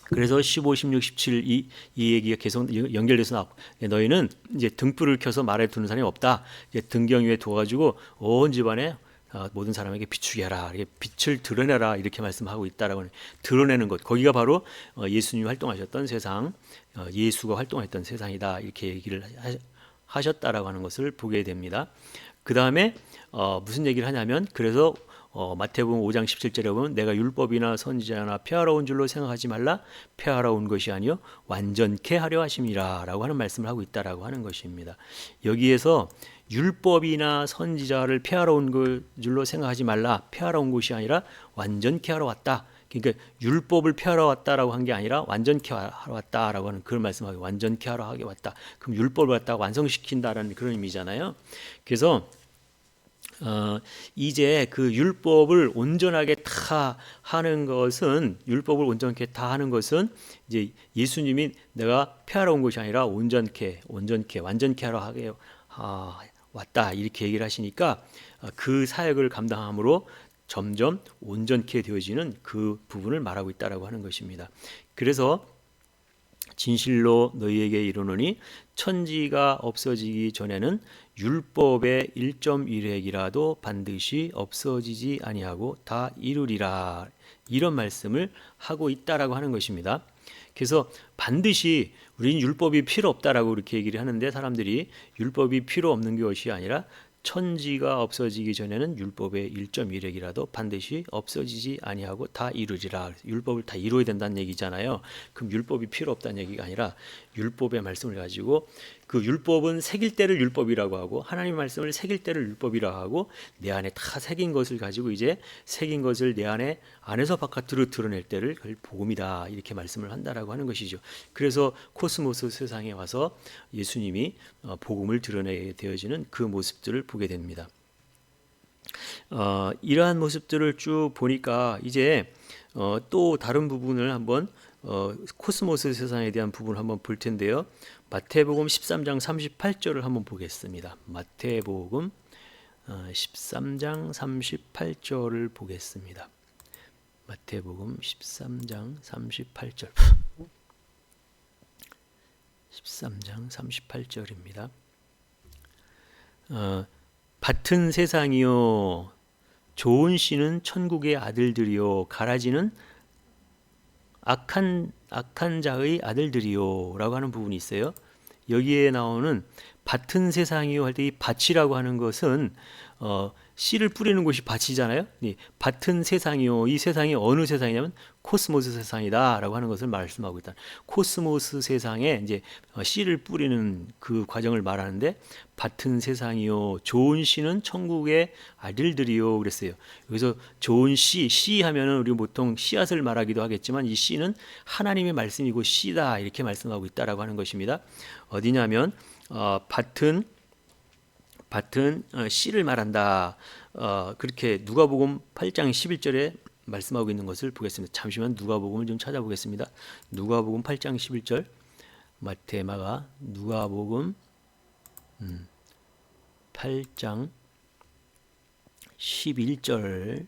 그래서 15, 16, 17 이 얘기가 계속 연결돼서 나오고, 너희는 이제 등불을 켜서 말에 두는 사람이 없다. 이제 등경 위에 두어가지고 온 집안에 모든 사람에게 비추게 하라. 이렇게 빛을 드러내라. 이렇게 말씀하고 있다라고 하는, 드러내는 것. 거기가 바로 예수님이 활동하셨던 세상, 예수가 활동했던 세상이다. 이렇게 얘기를 하셨다라고 하는 것을 보게 됩니다. 그 다음에 무슨 얘기를 하냐면, 그래서 마태복음 5장 17절에 보면 내가 율법이나 선지자나 폐하러 줄로 생각하지 말라. 폐하러 온 것이 아니요 완전케 하려 하심이라 라고 하는 말씀을 하고 있다라고 하는 것입니다. 여기에서 율법이나 선지자를 폐하러 온 줄로 생각하지 말라. 폐하러 온 것이 아니라 완전케 하러 왔다. 그러니까 율법을 폐하러 왔다라고 한 게 아니라 완전케 하러 왔다라고 하는 그런 말씀하고, 완전케 하러 하게 왔다. 그럼 율법을 갖다가 완성시킨다라는 그런 의미잖아요. 그래서 이제 그 율법을 온전하게 다 하는 것은, 율법을 온전케 다 하는 것은 이제 예수님이 내가 폐하러 온 것이 아니라 온전케 완전케 하러 하게 왔다 이렇게 얘기를 하시니까, 그 사역을 감당함으로 점점 온전케 되어지는 그 부분을 말하고 있다라고 하는 것입니다. 그래서 진실로 너희에게 이르노니 천지가 없어지기 전에는 율법의 1.1획이라도 반드시 없어지지 아니하고 다 이루리라, 이런 말씀을 하고 있다라고 하는 것입니다. 그래서 반드시 우리는 율법이 필요 없다라고 이렇게 얘기를 하는데, 사람들이 율법이 필요 없는 것이 아니라 천지가 없어지기 전에는 율법의 1.1획이라도 반드시 없어지지 아니하고 다 이루리라. 율법을 다 이루어야 된다는 얘기잖아요. 그럼 율법이 필요 없다는 얘기가 아니라 율법의 말씀을 가지고, 그 율법은 새길 때를 율법이라고 하고 하나님의 말씀을 새길 때를 율법이라고 하고, 내 안에 다 새긴 것을 가지고 이제 새긴 것을 내 안에서 바깥으로 드러낼 때를 그걸 복음이다 이렇게 말씀을 한다라고 하는 것이죠. 그래서 코스모스 세상에 와서 예수님이 복음을 드러내게 되어지는 그 모습들을 보게 됩니다. 이러한 모습들을 쭉 보니까 이제 또 다른 부분을 한번 코스모스 세상에 대한 부분을 한번 볼 텐데요. 마태복음 13장 38절을 한번 보겠습니다. 마태복음 13장 38절을 보겠습니다. 마태복음 13장 38절. 13장 38절입니다. 밭은 세상이요 좋은 씨는 천국의 아들들이요 가라지는 악한 자의 아들들이요 라고 하는 부분이 있어요. 여기에 나오는 밭은 세상이요 할 때 이 밭이라고 하는 것은 씨를 뿌리는 곳이 밭이잖아요. 밭은 세상이요, 이 세상이 어느 세상이냐면 코스모스 세상이다 라고 하는 것을 말씀하고 있다. 코스모스 세상에 이제 씨를 뿌리는 그 과정을 말하는데, 밭은 세상이요 좋은 씨는 천국의 아들들이요 그랬어요. 여기서 좋은 씨 하면은 우리 보통 씨앗을 말하기도 하겠지만, 이 씨는 하나님의 말씀이고 씨다 이렇게 말씀하고 있다라고 하는 것입니다. 어디냐면 밭은 씨를 말한다. 그렇게 누가복음 8장 11절에 말씀하고 있는 것을 보겠습니다. 잠시만 누가복음을 좀 찾아보겠습니다. 누가복음 8장 11절, 마태, 마가, 누가복음 8장 11절을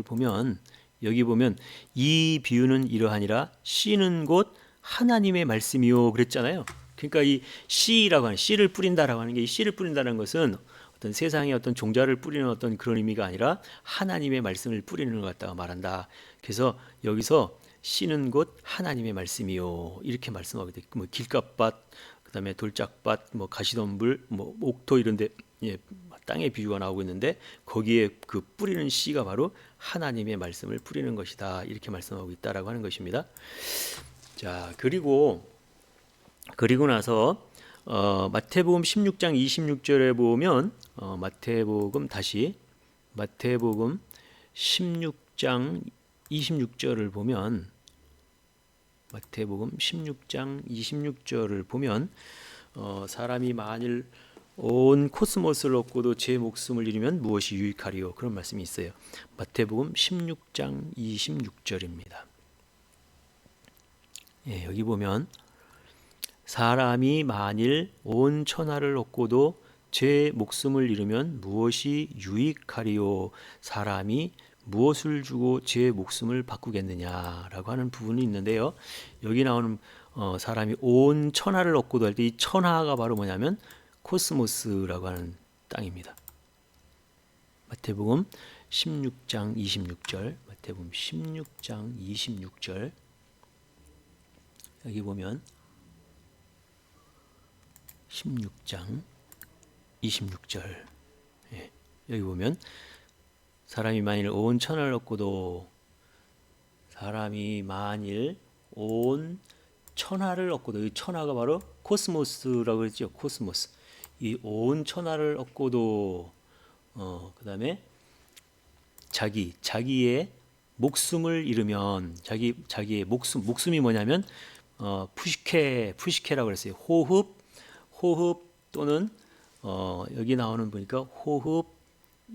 보면, 여기 보면 이 비유는 이러하니라 씨는 곧 하나님의 말씀이요 그랬잖아요. 그러니까 이 씨라고 하는, 씨를 뿌린다라고 하는 게, 이 씨를 뿌린다는 것은 어떤 세상에 어떤 종자를 뿌리는 어떤 그런 의미가 아니라 하나님의 말씀을 뿌리는 것 같다고 말한다. 그래서 여기서 씨는 곧 하나님의 말씀이요 이렇게 말씀하게 돼. 뭐 길갓밭, 그다음에 돌짝밭, 뭐 가시덤불, 뭐 옥토 이런데 땅의 비유가 나오고 있는데, 거기에 그 뿌리는 씨가 바로 하나님의 말씀을 뿌리는 것이다 이렇게 말씀하고 있다라고 하는 것입니다. 자, 그리고 나서 마태복음 16장 26절에 보면 마태복음 16장 26절을 보면, 마태복음 16장 26절을 보면 사람이 만일 온 코스모스를 얻고도 제 목숨을 잃으면 무엇이 유익하리요 그런 말씀이 있어요. 마태복음 16장 26절입니다. 여기 보면 사람이 만일 온 천하를 얻고도 제 목숨을 잃으면 무엇이 유익하리요. 사람이 무엇을 주고 제 목숨을 바꾸겠느냐라고 하는 부분이 있는데요. 여기 나오는 사람이 온 천하를 얻고도 할 때 이 천하가 바로 뭐냐면 코스모스라고 하는 땅입니다. 마태복음 16장 26절, 마태복음 16장 26절 여기 보면 16장 26절 예, 여기 보면 사람이 만일 온 천하를 얻고도 사람이 만일 온 천하를 얻고도 이 천하가 바로 코스모스라고 했죠. 코스모스. 이 온 천하를 얻고도 그다음에 자기의 목숨을 잃으면 자기의 목숨이 뭐냐면 푸시케라고 그랬어요. 호흡 또는 여기 나오는 보니까 호흡,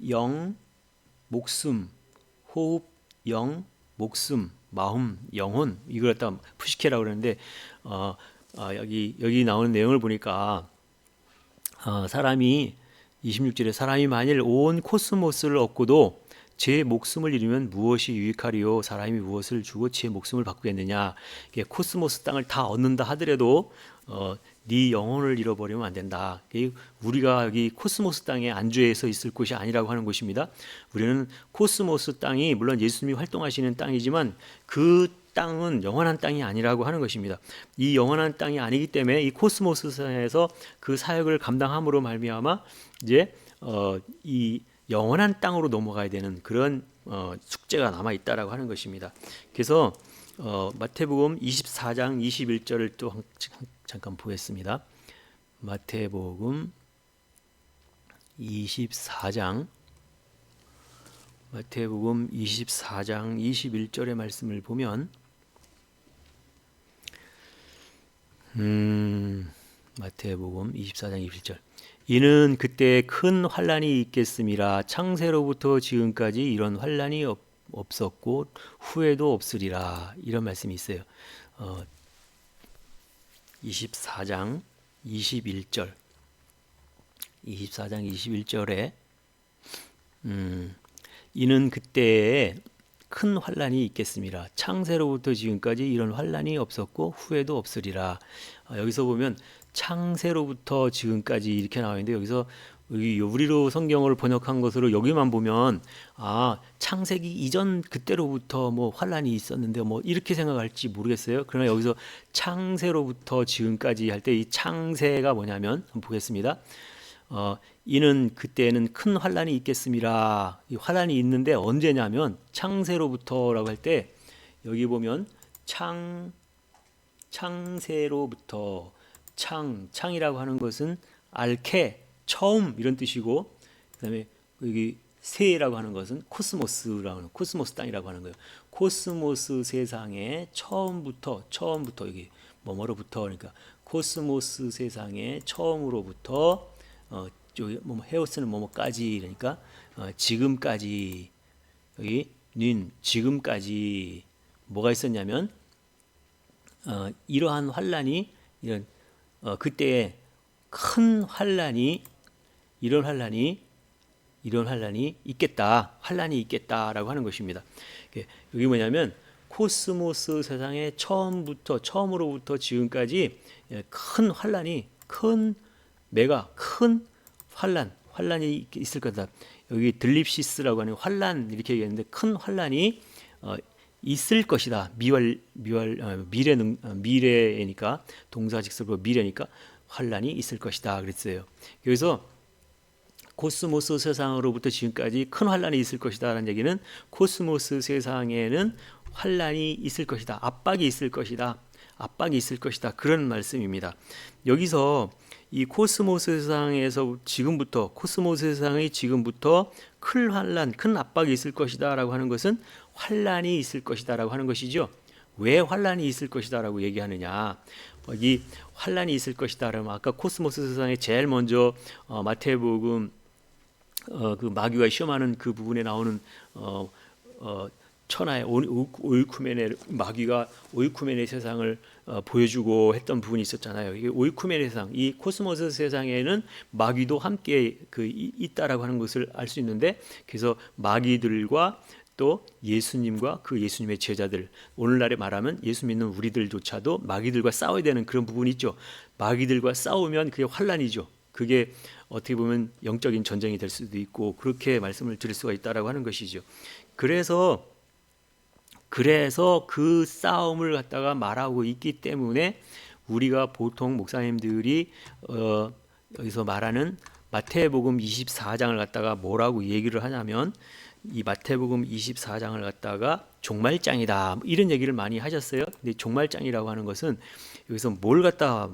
영, 목숨, 호흡, 영, 목숨, 마음, 영혼 이걸 갖다 푸시케라고 그러는데 여기 나오는 내용을 보니까 사람이 26절에 사람이 만일 온 코스모스를 얻고도 제 목숨을 잃으면 무엇이 유익하리요? 사람이 무엇을 주고 제 목숨을 바꾸겠느냐? 코스모스 땅을 다 얻는다 하더라도 네 영혼을 잃어버리면 안 된다. 우리가 여기 코스모스 땅에 안주해서 있을 곳이 아니라고 하는 것입니다. 우리는 코스모스 땅이 물론 예수님이 활동하시는 땅이지만 그 땅은 영원한 땅이 아니라고 하는 것입니다. 이 영원한 땅이 아니기 때문에 이 코스모스에서 그 사역을 감당함으로 말미암아 이제 이 영원한 땅으로 넘어가야 되는 그런 숙제가 남아 있다라고 하는 것입니다. 그래서 마태복음 24장 21절을 또 잠깐 보겠습니다. 마태복음 24장 21절의 말씀을 보면 마태복음 24장 21절 이는 그때 큰 환난이 있겠음이라 창세로부터 지금까지 이런 환난이 없었고 후에도 없으리라 이런 말씀이 있어요. 24장 21절 24장 21절에 이는 그때에 큰 환난이 있겠음이라 창세로부터 지금까지 이런 환난이 없었고 후에도 없으리라. 여기서 보면 창세로부터 지금까지 이렇게 나와 있는데 여기서 우리로 성경을 번역한 것으로 여기만 보면 창세기 이전 그때로부터 뭐 환난이 있었는데 뭐 이렇게 생각할지 모르겠어요. 그러나 여기서 창세로부터 지금까지 할 때 이 창세가 뭐냐면 한번 보겠습니다. 이는 그때는 큰 환난이 있겠음이라. 이 환난이 있는데 언제냐면 창세로부터라고 할 때 여기 보면 창세로부터 창이라고 하는 것은 알케 처음 이런 뜻이고 그다음에 여기 세라고 하는 것은 코스모스라고 하는 코스모스 땅이라고 하는 거예요. 코스모스 세상에 처음부터 여기 뭐뭐로부터 그러니까 코스모스 세상에 처음으로부터 저기 헤오스는 뭐뭐까지 그러니까 지금까지 여기 지금까지 뭐가 있었냐면 이러한 환란이 그때에 큰 환란이 이런 환란이 있겠다. 환란이 있겠다라고 하는 것입니다. 여기 뭐냐면 코스모스 세상에 처음으로부터 지금까지 큰 환란이 큰 환란이 있을 거다. 여기 들립시스라고 하는 환란 이렇게 얘기했는데 큰 환란이 있을 것이다. 미래니까 동사직설로 미래니까 환란이 있을 것이다 그랬어요. 그래서 코스모스 세상으로부터 지금까지 큰 환란이 있을 것이다라는 얘기는 코스모스 세상에는 환란이 있을 것이다. 압박이 있을 것이다. 그런 말씀입니다. 여기서 이 코스모스 세상에서 코스모스 세상의 지금부터 큰 환란, 큰 압박이 있을 것이다라고 하는 것은 환란이 있을 것이다라고 하는 것이죠. 왜 환란이 있을 것이다라고 얘기하느냐? 이 환란이 있을 것이다라면 아까 코스모스 세상에 제일 먼저 마태복음 그 마귀가 시험하는 그 부분에 나오는 천하의 오이쿠멘의 마귀가 오이쿠멘의 세상을 보여주고 했던 부분이 있었잖아요. 이게 오이쿠멘의 세상, 이 코스모스 세상에는 마귀도 함께 있다라고 하는 것을 알 수 있는데, 그래서 마귀들과 또 예수님과 그 예수님의 제자들, 오늘날에 말하면 예수 믿는 우리들조차도 마귀들과 싸워야 되는 그런 부분이 있죠. 마귀들과 싸우면 그게 환란이죠. 그게 어떻게 보면 영적인 전쟁이 될 수도 있고 그렇게 말씀을 드릴 수가 있다라고 하는 것이죠. 그래서 그 싸움을 갖다가 말하고 있기 때문에 우리가 보통 목사님들이 여기서 말하는 마태복음 24장을 갖다가 뭐라고 얘기를 하냐면 이 마태복음 24장을 갖다가 종말장이다 이런 얘기를 많이 하셨어요. 근데 종말장이라고 하는 것은 여기서 뭘 갖다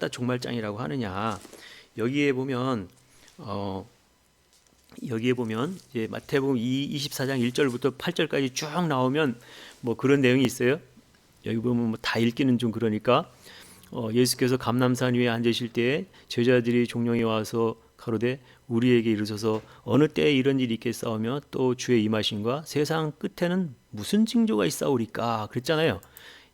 종말장이라고 하느냐? 여기에 보면 이제 마태복음 24장 1절부터 8절까지 쭉 나오면 뭐 그런 내용이 있어요. 여기 보면 뭐 다 읽기는 좀 그러니까 예수께서 감람산 위에 앉으실 때에 제자들이 종령이 와서 가로되 우리에게 이르소서 어느 때에 이런 일이 있겠사오며 또 주의 임하심과 세상 끝에는 무슨 징조가 있사오리까 그랬잖아요.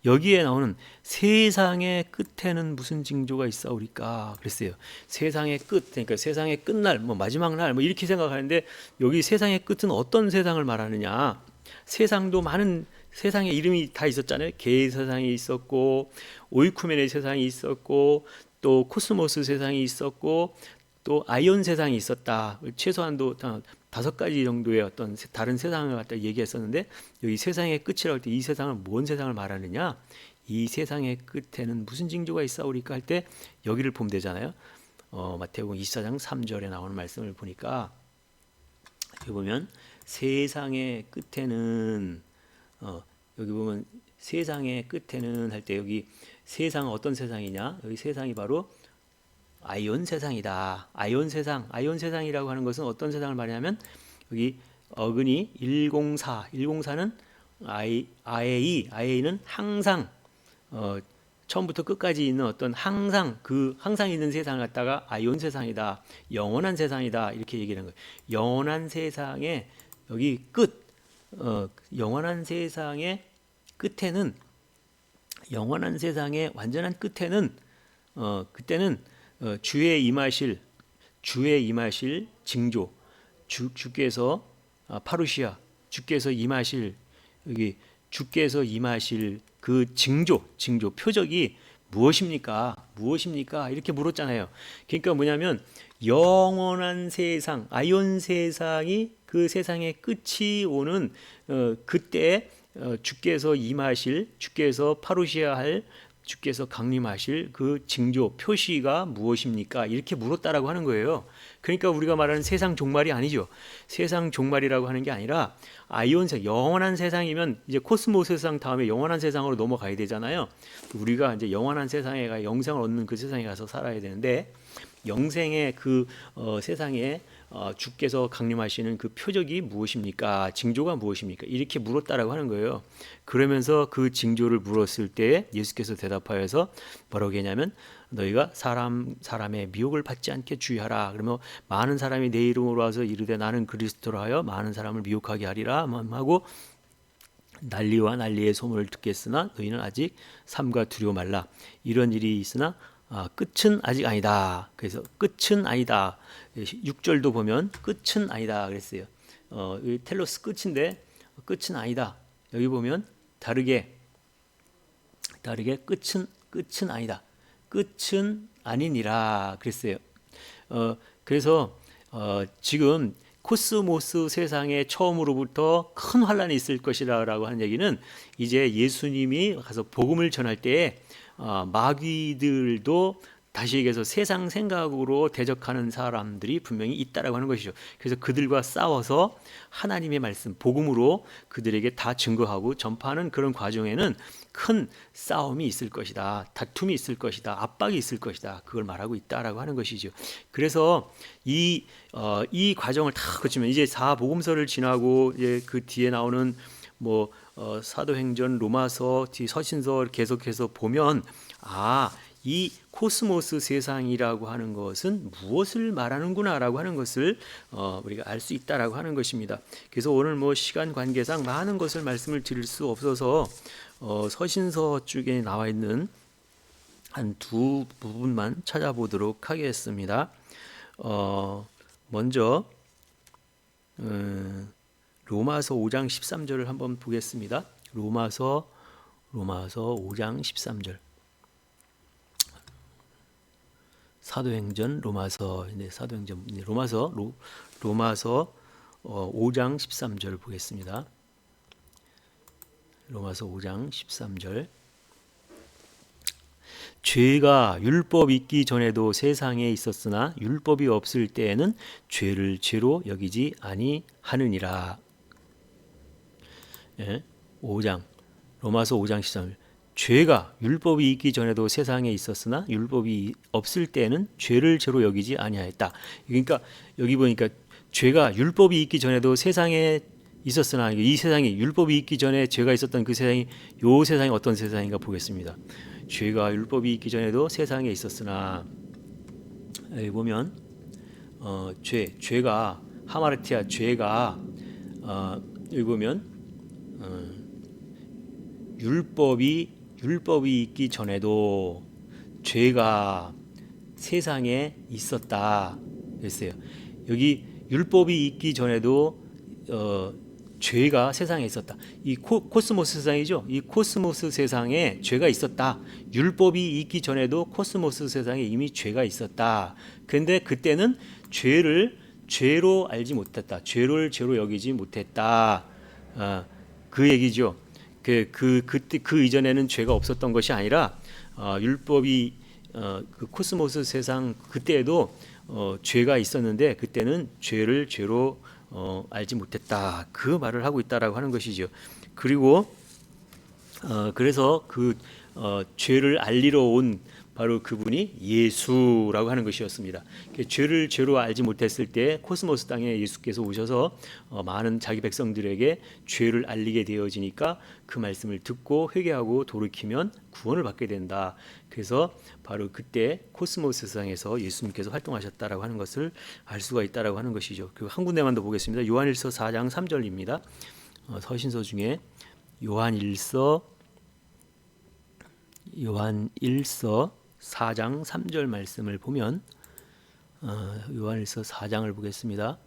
여기에 나오는 세상의 끝에는 무슨 징조가 있사오리까 그랬어요. 세상의 끝, 그러니까 세상의 끝날, 뭐 마지막 날, 뭐 이렇게 생각하는데 여기 세상의 끝은 어떤 세상을 말하느냐? 세상도 많은 세상의 이름이 다 있었잖아요. 개 세상이 있었고, 오이쿠멘의 세상이 있었고, 또 코스모스 세상이 있었고, 또 아이온 세상이 있었다. 최소한도 5가지 정도의 어떤 다른 세상을 갖다 얘기했었는데 여기 세상의 끝이라고 할 때 이 세상은 뭔 세상을 말하느냐? 이 세상의 끝에는 무슨 징조가 있사오리까 할 때 여기를 보면 되잖아요. 마태복음 24장 3절에 나오는 말씀을 보니까 여기 보면 세상의 끝에는 여기 보면 세상의 끝에는 할 때 여기 세상은 어떤 세상이냐? 여기 세상이 바로 아이온 세상이다. 아이온 세상이라고 하는 것은 어떤 세상을 말하냐면 여기 어근이 104는 아에이는 항상 처음부터 끝까지 있는 어떤 항상 있는 세상을 갖다가 아이온 세상이다. 영원한 세상이다. 이렇게 얘기하는 거예요. 영원한 세상의 여기 끝 영원한 세상의 끝에는 영원한 세상의 완전한 끝에는 그때는 주의 임하실 징조 주께서 파루시아 주께서 임하실 여기 주께서 임하실 그 징조 표적이 무엇입니까 이렇게 물었잖아요. 그러니까 뭐냐면 영원한 세상 아이온 세상이 그 세상의 끝이 오는 그때 주께서 임하실 주께서 파루시아할 주께서 강림하실 그 징조 표시가 무엇입니까? 이렇게 물었다라고 하는 거예요. 그러니까 우리가 말하는 세상 종말이 아니죠. 세상 종말이라고 하는 게 아니라 아이온 세상, 영원한 세상이면 이제 코스모스 세상 다음에 영원한 세상으로 넘어가야 되잖아요. 우리가 이제 영원한 세상에 가 영생을 얻는 그 세상에 가서 살아야 되는데 영생의 그 세상에 주께서 강림하시는 그 표적이 무엇입니까? 징조가 무엇입니까? 이렇게 물었다라고 하는 거예요. 그러면서 그 징조를 물었을 때 예수께서 대답하여서 뭐라고 했냐면 너희가 사람의 미혹을 받지 않게 주의하라. 그러면 많은 사람이 내 이름으로 와서 이르되 나는 그리스도라 하여 많은 사람을 미혹하게 하리라 하고 난리와 난리의 소문을 듣겠으나 너희는 아직 삼가 두려워 말라. 이런 일이 있으나 끝은 아직 아니다. 그래서 끝은 아니다. 6절도 보면 끝은 아니다 그랬어요. 여기 텔로스 끝인데 끝은 아니다. 여기 보면 다르게 끝은 아니다. 끝은 아니니라 그랬어요. 그래서 지금 코스모스 세상에 처음으로부터 큰 환란이 있을 것이라고 하는 얘기는 이제 예수님이 가서 복음을 전할 때에 마귀들도 다시 얘기해서 세상 생각으로 대적하는 사람들이 분명히 있다라고 하는 것이죠. 그래서 그들과 싸워서 하나님의 말씀, 복음으로 그들에게 다 증거하고 전파하는 그런 과정에는 큰 싸움이 있을 것이다. 다툼이 있을 것이다. 압박이 있을 것이다. 그걸 말하고 있다라고 하는 것이죠. 그래서 이 과정을 다 거치면 이제 사복음서를 지나고 이제 그 뒤에 나오는 뭐 사도행전, 로마서, 뒤 서신서 계속해서 보면 이 코스모스 세상이라고 하는 것은 무엇을 말하는구나라고 하는 것을 우리가 알 수 있다라고 하는 것입니다. 그래서 오늘 뭐 시간 관계상 많은 것을 말씀을 드릴 수 없어서 서신서 쪽에 나와 있는 한 두 부분만 찾아보도록 하겠습니다. 먼저 로마서 5장 13절을 한번 보겠습니다. 로마서 5장 13절. 사도행전 로마서 로마서 5장 13절 보겠습니다. 로마서 5장 13절. 죄가 율법이 있기 전에도 세상에 있었으나 율법이 없을 때에는 죄를 죄로 여기지 아니하느니라. 예, 로마서 5장 13절. 죄가 율법이 있기 전에도 세상에 있었으나 율법이 없을 때에는 죄를 죄로 여기지 아니하였다. 그러니까 여기 보니까 죄가 율법이 있기 전에도 세상에 있었으나, 이 세상이 율법이 있기 전에 죄가 있었던 그 세상이, 요 세상이 어떤 세상인가 보겠습니다. 죄가 율법이 있기 전에도 세상에 있었으나, 여기 보면 죄가 하마르티아, 죄가 여기 보면 율법이 있기 전에도 죄가 세상에 있었다 그랬어요. 여기 율법이 있기 전에도 죄가 세상에 있었다. 이 코스모스 세상이죠. 이 코스모스 세상에 죄가 있었다. 율법이 있기 전에도 코스모스 세상에 이미 죄가 있었다. 근데 그때는 죄를 죄로 알지 못했다. 죄를 죄로 여기지 못했다. 그 얘기죠. 그때 그 이전에는 죄가 없었던 것이 아니라 율법이 그 코스모스 세상 그때에도 죄가 있었는데 그때는 죄를 죄로 알지 못했다. 그 말을 하고 있다라고 하는 것이죠. 그리고 그래서 그 죄를 알리러 온 바로 그분이 예수라고 하는 것이었습니다. 죄를 죄로 알지 못했을 때 코스모스 땅에 예수께서 오셔서 많은 자기 백성들에게 죄를 알리게 되어지니까 그 말씀을 듣고 회개하고 돌이키면 구원을 받게 된다. 그래서 바로 그때 코스모스 세상에서 예수님께서 활동하셨다라고 하는 것을 알 수가 있다라고 하는 것이죠. 그리고 한 군데만 더 보겠습니다. 요한일서 4장 3절입니다. 서신서 중에 요한일서 4장 3절 말씀을 보면 요한일서 4장을 보겠습니다.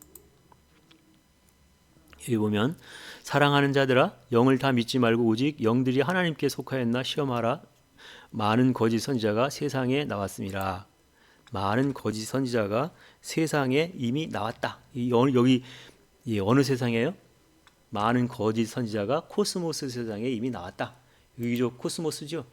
여기 보면 사랑하는 자들아 영을 다 믿지 말고 오직 영들이 하나님께 속하였나 시험하라. 많은 거짓 선지자가 세상에 나왔습니다. 많은 거짓 선지자가 세상에 이미 나왔다. 여기 어느 세상이에요? 많은 거짓 선지자가 코스모스 세상에 이미 나왔다. 여기죠, 코스모스죠.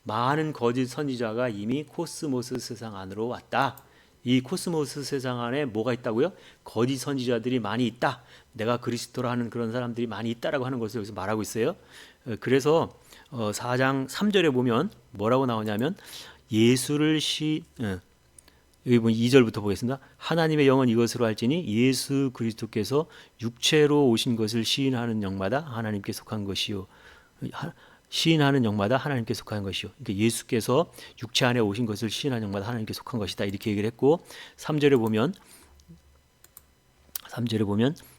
많은 거짓 선지자가 이미 코스모스 세상 안으로 왔다. 이 코스모스 세상 안에 뭐가 있다고요? 거짓 선지자들이 많이 있다. 내가 그리스도라 하는 그런 사람들이 많이 있다라고 하는 것을 여기서 말하고 있어요. 그래서 4장 3절에 보면 뭐라고 나오냐면 예수를 여기 보면 2절부터 보겠습니다. 하나님의 영은 이것으로 할지니 예수 그리스도께서 육체로 오신 것을 시인하는 영마다 하나님께 속한 것이요. 시인하는 영마다 하나님께 속한 것이요. 그러니까 예수께서 육체 안에 오신 것을 시인하는 영마다 하나님께 속한 것이다. 이렇게 얘기를 했고 3절에 보면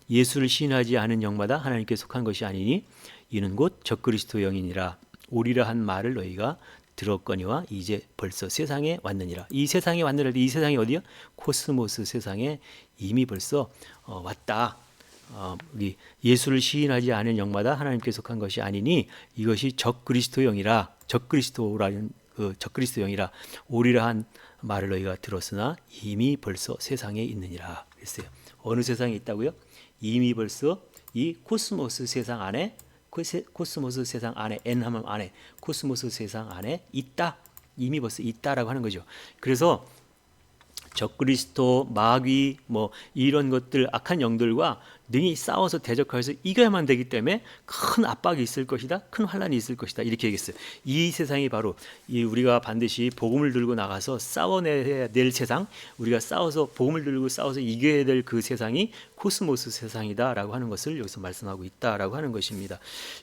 예수를 시인하지 않은 영마다 하나님께 속한 것이 아니니 이는 곧 적그리스도 영이니라. 오리라 한 말을 너희가 들었거니와 이제 벌써 세상에 왔느니라. 이 세상에 왔느니라. 이 세상이 어디요? 코스모스 세상에 이미 벌써 왔다. 우리 예수를 시인하지 않은 영마다 하나님께 속한 것이 아니니 이것이 적그리스도 영이라. 적그리스도라는 그 적그리스도 영이라. 오리라 한 말을 너희가 들었으나 이미 벌써 세상에 있느니라. 그랬어요. 어느 세상에 있다고요? 이미 벌써 이 코스모스 세상 안에, 코스모스 세상 안에, 엔하면 안에, 코스모스 세상 안에 있다. 이미 벌써 있다라고 하는 거죠. 그래서 적그리스도, 마귀, 뭐 이런 것들, 악한 영들과 능히 싸워서 대적하여서 이겨야만 되기 때문에 큰 압박이 있을 것이다, 큰 환란이 있을 것이다, 이렇게 얘기했어요. 이 세상이 바로 이 우리가 반드시 복음을 들고 나가서 싸워내야 될 세상, 우리가 싸워서 복음을 들고 싸워서 이겨야 될 그 세상이 코스모스 세상이다라고 하는 것을 여기서 말씀하고 있다라고 하는 것입니다.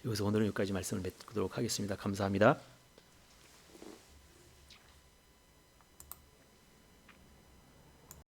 여기서 오늘은 여기까지 말씀을 맺도록 하겠습니다. 감사합니다.